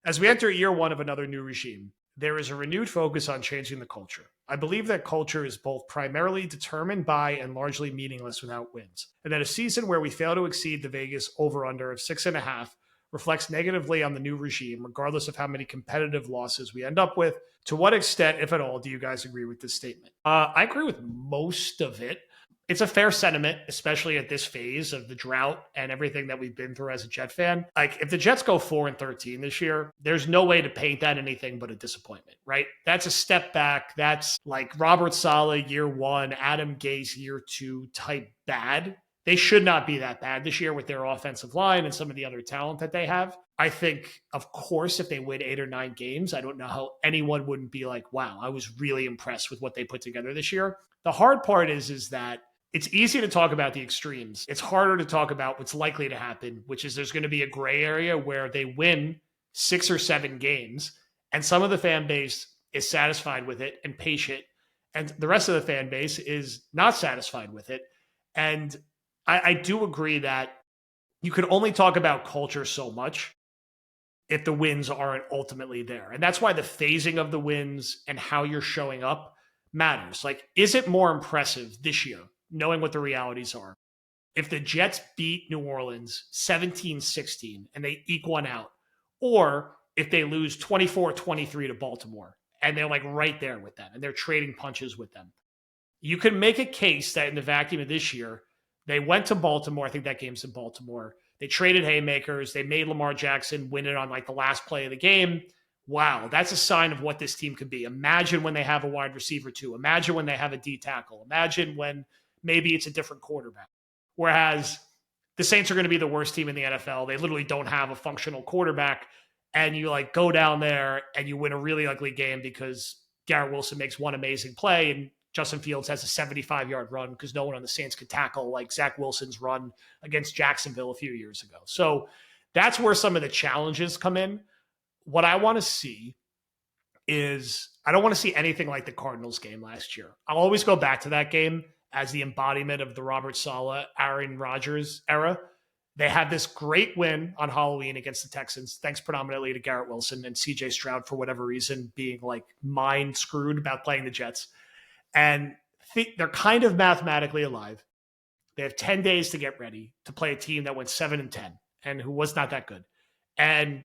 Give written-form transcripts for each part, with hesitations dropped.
As we enter year one of another new regime, there is a renewed focus on changing the culture. I believe that culture is both primarily determined by and largely meaningless without wins, and that a season where we fail to exceed the Vegas over under of 6.5 reflects negatively on the new regime, regardless of how many competitive losses we end up with. To what extent, if at all, do you guys agree with this statement? I agree with most of it. It's a fair sentiment, especially at this phase of the drought and everything that we've been through as a Jet fan. Like, if the Jets go 4-13 this year, there's no way to paint that anything but a disappointment, right? That's a step back. That's like Robert Saleh year one, Adam Gase year two type bad. They should not be that bad this year with their offensive line and some of the other talent that they have. I think, of course, if they win 8 or 9 games, I don't know how anyone wouldn't be like, wow, I was really impressed with what they put together this year. The hard part is that it's easy to talk about the extremes. It's harder to talk about what's likely to happen, which is there's going to be a gray area where they win 6 or 7 games, and some of the fan base is satisfied with it and patient, and the rest of the fan base is not satisfied with it. And I do agree that you can only talk about culture so much if the wins aren't ultimately there. And that's why the phasing of the wins and how you're showing up matters. Like, is it more impressive this year, knowing what the realities are, if the Jets beat New Orleans 17-16 and they eke one out, or if they lose 24-23 to Baltimore and they're like right there with them and they're trading punches with them? You can make a case that in the vacuum of this year, they went to Baltimore. I think that game's in Baltimore. They traded haymakers. They made Lamar Jackson win it on like the last play of the game. Wow, that's a sign of what this team could be. Imagine when they have a wide receiver too. Imagine when they have a D tackle. Imagine when maybe it's a different quarterback. Whereas the Saints are going to be the worst team in the NFL. They literally don't have a functional quarterback. And you like go down there and you win a really ugly game because Garrett Wilson makes one amazing play and Justin Fields has a 75-yard run because no one on the Saints could tackle like Zach Wilson's run against Jacksonville a few years ago. So that's where some of the challenges come in. What I want to see is I don't want to see anything like the Cardinals game last year. I'll always go back to that game as the embodiment of the Robert Saleh, Aaron Rodgers era. They had this great win on Halloween against the Texans, thanks predominantly to Garrett Wilson and CJ Stroud for whatever reason being like mind screwed about playing the Jets. And they're kind of mathematically alive. They have 10 days to get ready to play a team that went 7-10 and who was not that good. And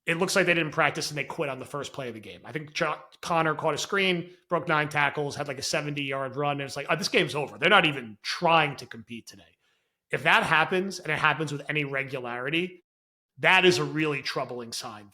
it looks like they didn't practice and they quit on the first play of the game. I think Connor caught a screen, broke 9 tackles, had like a 70-yard run. And it's like, oh, this game's over. They're not even trying to compete today. If that happens, and it happens with any regularity, that is a really troubling sign